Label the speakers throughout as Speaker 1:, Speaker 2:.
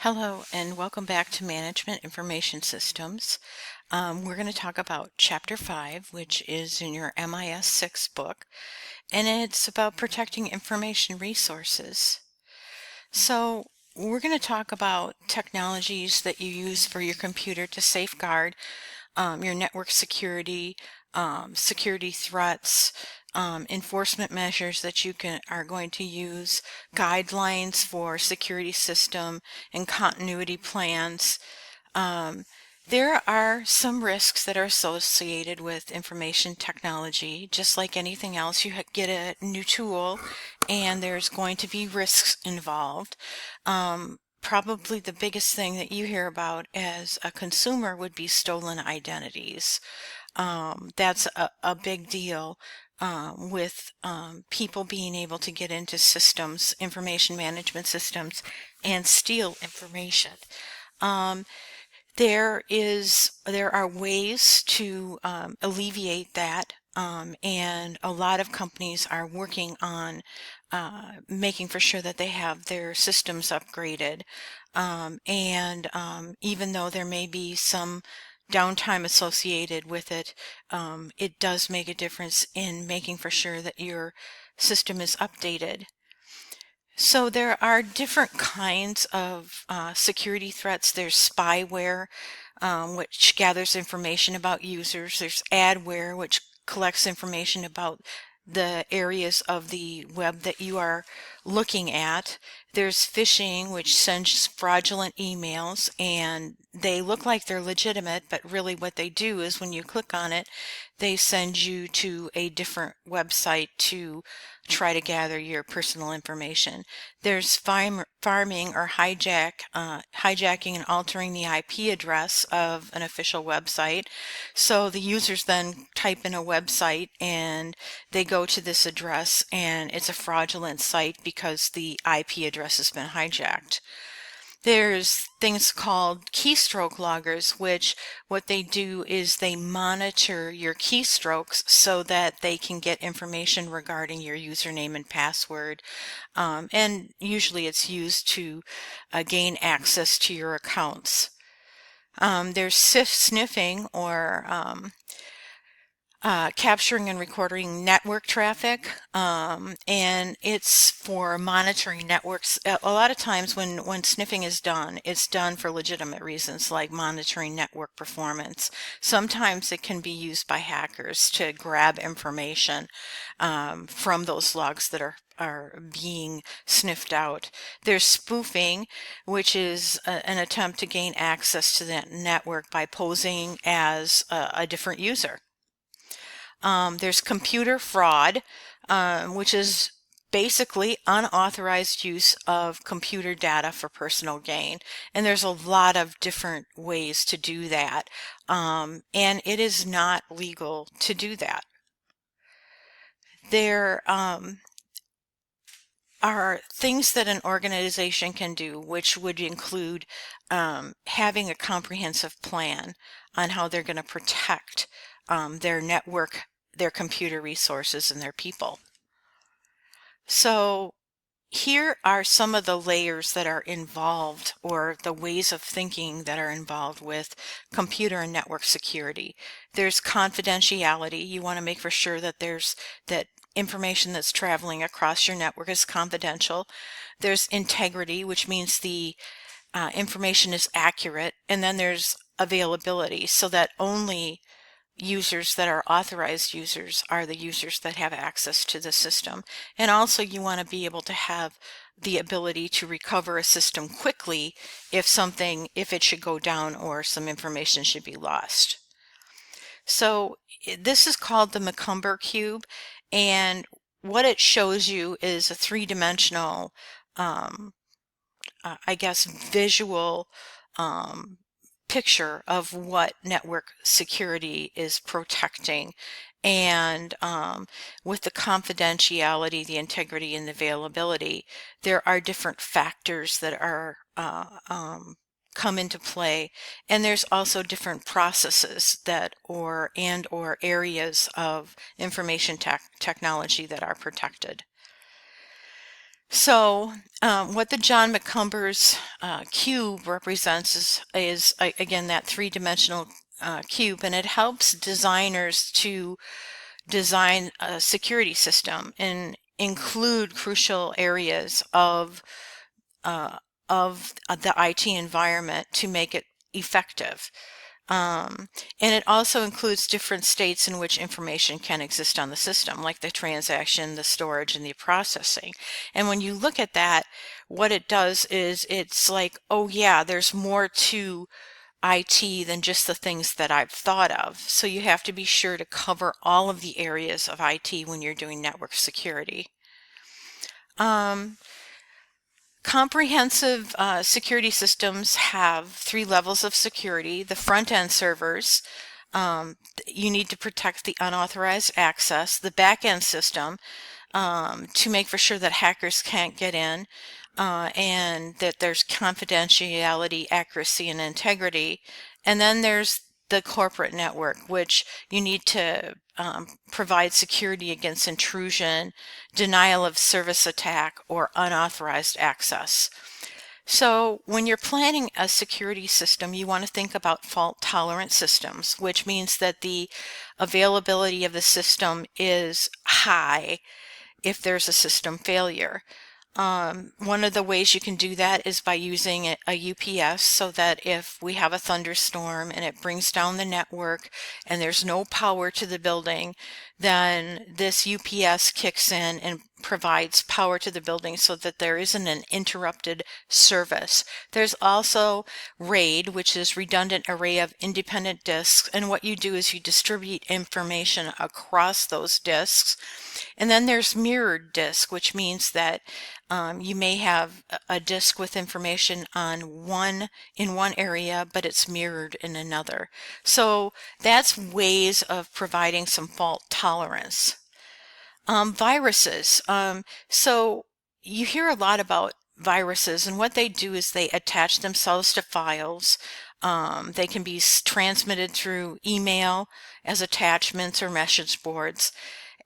Speaker 1: Hello and welcome back to Management Information Systems. We're going to talk about Chapter 5, which is in your MIS6 book, and it's about protecting information resources. So we're going to talk about technologies that you use for your computer to safeguard your network security, security threats, enforcement measures that you are going to use, guidelines for security system and continuity plans. Um, there are some risks that are associated with information technology. Just like anything else, you get a new tool and there's going to be risks involved. Probably the biggest thing that you hear about as a consumer would be stolen identities. That's a big deal with people being able to get into systems, information management systems, and steal information. Um, there are ways to alleviate that, and a lot of companies are working on making for sure that they have their systems upgraded. Even though there may be some downtime associated with it, it does make a difference in making for sure that your system is updated. So there are different kinds of security threats. There's spyware, which gathers information about users. There's adware, which collects information about the areas of the web that you are looking at. There's phishing, which sends fraudulent emails, and they look like they're legitimate, but really what they do is when you click on it, they send you to a different website to try to gather your personal information. There's farming or hijacking and altering the IP address of an official website. So the users then type in a website and they go to this address and it's a fraudulent site because the IP address has been hijacked. There's things called keystroke loggers, which what they do is they monitor your keystrokes so that they can get information regarding your username and password. And usually it's used to gain access to your accounts. There's sniffing or capturing and recording network traffic, and it's for monitoring networks. A lot of times when sniffing is done, it's done for legitimate reasons like monitoring network performance. Sometimes it can be used by hackers to grab information from those logs that are being sniffed out. There's spoofing, which is an attempt to gain access to that network by posing as a different user. There's computer fraud, which is basically unauthorized use of computer data for personal gain. And there's a lot of different ways to do that. And it is not legal to do that. There are things that an organization can do, which would include having a comprehensive plan on how they're going to protect their network, their computer resources, and their people. So here are some of the layers that are involved, or the ways of thinking that are involved with computer and network security. There's confidentiality. You want to make for sure that that information that's traveling across your network is confidential. There's integrity, which means the information is accurate. And then there's availability, so that only users that are authorized users are the users that have access to the system. And also you want to be able to have the ability to recover a system quickly if it should go down or some information should be lost. So this is called the McCumber cube, and what it shows you is a three-dimensional, I guess, visual picture of what network security is protecting. And with the confidentiality, the integrity, and the availability, there are different factors that are come into play, and there's also different processes that or areas of information technology that are protected. So what the John McCumber's cube represents is again, that three-dimensional cube, and it helps designers to design a security system and include crucial areas uh, of the IT environment to make it effective. And it also includes different states in which information can exist on the system, like the transaction, the storage, and the processing. And when you look at that, what it does is it's like, oh yeah, there's more to IT than just the things that I've thought of. So you have to be sure to cover all of the areas of IT when you're doing network security. Comprehensive security systems have three levels of security. The front-end servers, you need to protect the unauthorized access. The back-end system, to make for sure that hackers can't get in, and that there's confidentiality, accuracy, and integrity. And then there's the corporate network, which you need to provide security against intrusion, denial of service attack, or unauthorized access. So when you're planning a security system, you want to think about fault-tolerant systems, which means that the availability of the system is high if there's a system failure. One of the ways you can do that is by using a UPS, so that if we have a thunderstorm and it brings down the network and there's no power to the building, then this UPS kicks in and provides power to the building so that there isn't an interrupted service. There's also RAID, which is redundant array of independent disks, and what you do is you distribute information across those disks. And then there's mirrored disk, which means that you may have a disk with information in one area, but it's mirrored in another. So that's ways of providing some fault tolerance. Viruses. So you hear a lot about viruses, and what they do is they attach themselves to files. They can be transmitted through email as attachments or message boards,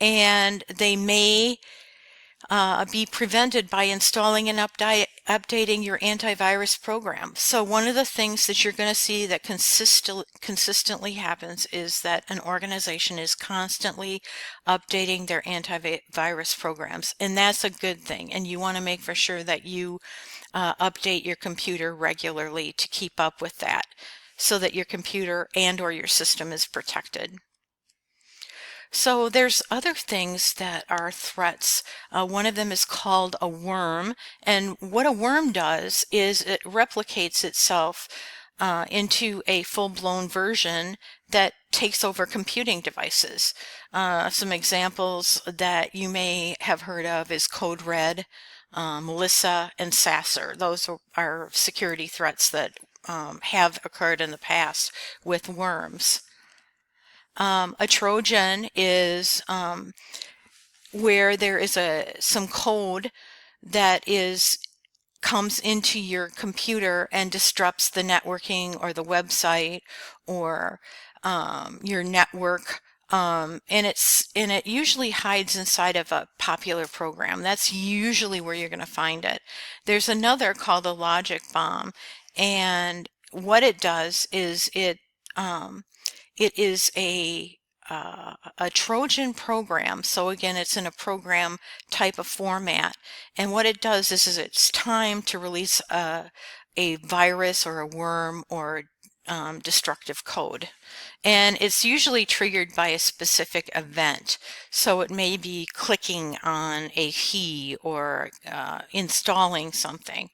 Speaker 1: and they may be prevented by installing and updating your antivirus program. So one of the things that you're going to see that consistently happens is that an organization is constantly updating their antivirus programs, and that's a good thing. And you want to make for sure that you update your computer regularly to keep up with that, so that your computer and or your system is protected. So there's other things that are threats. One of them is called a worm, and what a worm does is it replicates itself into a full-blown version that takes over computing devices. Some examples that you may have heard of is Code Red, Melissa, and Sasser. Those are security threats that have occurred in the past with worms. A Trojan is where there is some code that comes into your computer and disrupts the networking or the website or your network. And it usually hides inside of a popular program. That's usually where you're going to find it. There's another called a logic bomb, and what it does is it is a Trojan program. So again, it's in a program type of format. And what it does is it's time to release a virus or a worm or destructive code. And it's usually triggered by a specific event. So it may be clicking on a key or installing something.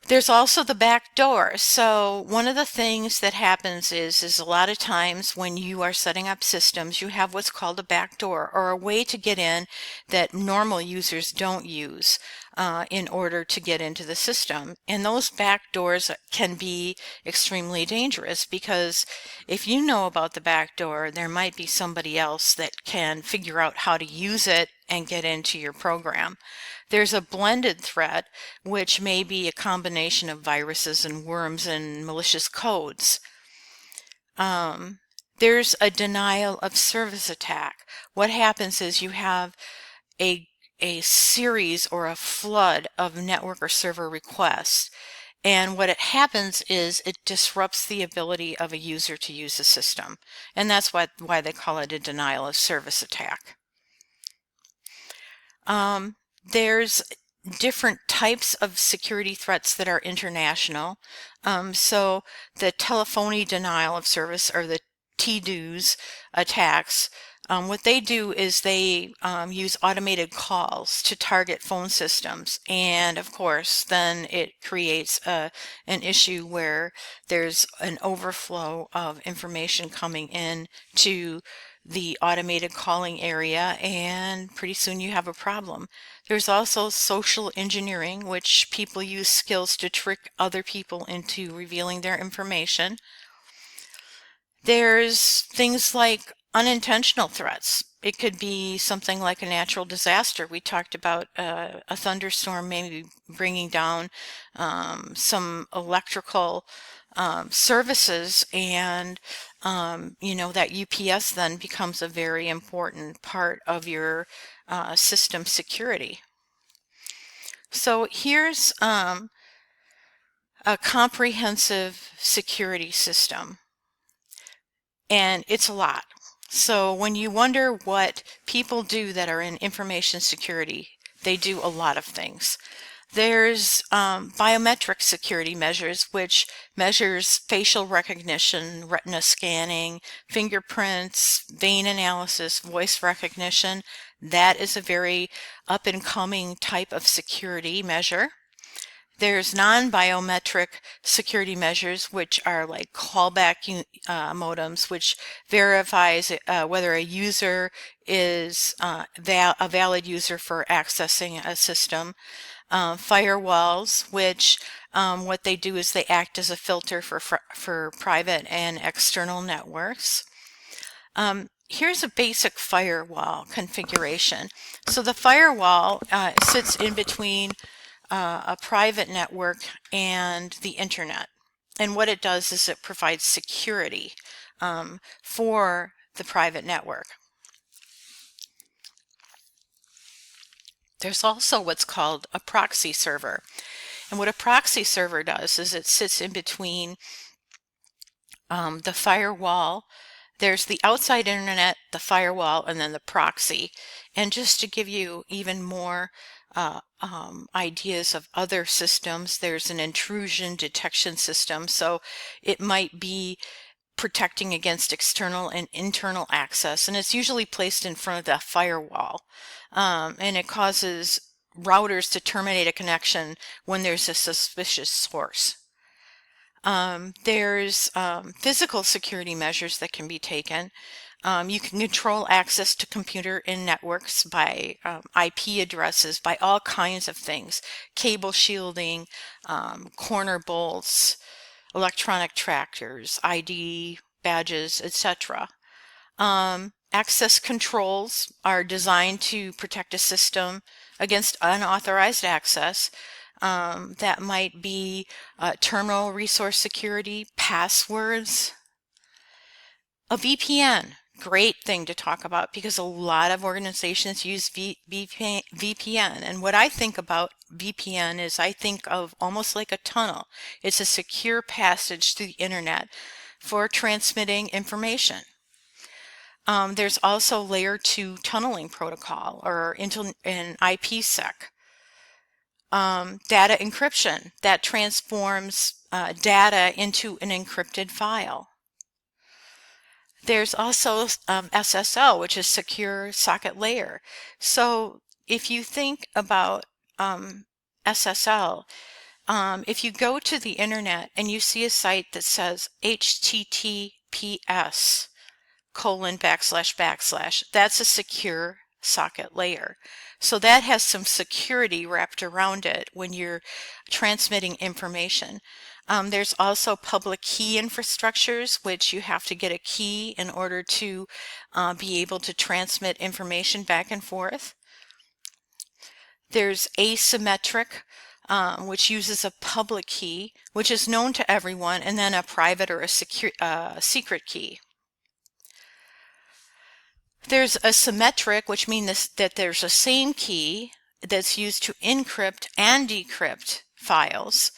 Speaker 1: There's also the back door. So one of the things that happens is a lot of times when you are setting up systems, you have what's called a back door, or a way to get in that normal users don't use in order to get into the system. And those back doors can be extremely dangerous, because if you know about the back door, there might be somebody else that can figure out how to use it and get into your program. There's a blended threat, which may be a combination of viruses and worms and malicious codes. There's a denial of service attack. What happens is you have a a series or a flood of network or server requests. And what it happens is it disrupts the ability of a user to use the system. And that's why they call it a denial of service attack. There's different types of security threats that are international. So the telephony denial of service, or the TDUs attacks, what they do is they use automated calls to target phone systems, and of course then it creates an issue where there's an overflow of information coming in to the automated calling area, and pretty soon you have a problem. There's also social engineering, which people use skills to trick other people into revealing their information. There's things like unintentional threats. It could be something like a natural disaster. We talked about a thunderstorm maybe bringing down some electrical services, and that UPS then becomes a very important part of your system security. So here's a comprehensive security system, and it's a lot. So when you wonder what people do that are in information security, they do a lot of things. There's biometric security measures, which measures facial recognition, retina scanning, fingerprints, vein analysis, voice recognition. That is a very up-and-coming type of security measure. There's non-biometric security measures, which are like callback modems, which verifies whether a user is a valid user for accessing a system. Firewalls, which what they do is they act as a filter for private and external networks. Here's a basic firewall configuration. So the firewall sits in between a private network and the internet. And what it does is it provides security for the private network. There's also what's called a proxy server. And what a proxy server does is it sits in between the firewall. There's the outside internet, the firewall, and then the proxy. And just to give you even more ideas of other systems, there's an intrusion detection system. So it might be protecting against external and internal access, and it's usually placed in front of the firewall. And it causes routers to terminate a connection when there's a suspicious source. There's physical security measures that can be taken. You can control access to computer and networks by IP addresses, by all kinds of things: cable shielding, corner bolts, electronic trackers, ID badges, etc. Access controls are designed to protect a system against unauthorized access. That might be terminal resource security, passwords. A VPN, great thing to talk about because a lot of organizations use VPN. And what I think about VPN is I think of almost like a tunnel. It's a secure passage to the internet for transmitting information. There's also layer 2 tunneling protocol, or an IPsec. Data encryption that transforms data into an encrypted file. There's also SSL, which is secure socket layer. So if you think about SSL, if you go to the internet and you see a site that says HTTPS : that's a secure socket layer. So that has some security wrapped around it when you're transmitting information. There's also public key infrastructures, which you have to get a key in order to be able to transmit information back and forth. There's asymmetric, which uses a public key, which is known to everyone, and then a private or a secret key. There's a symmetric, which means that there's a same key that's used to encrypt and decrypt files.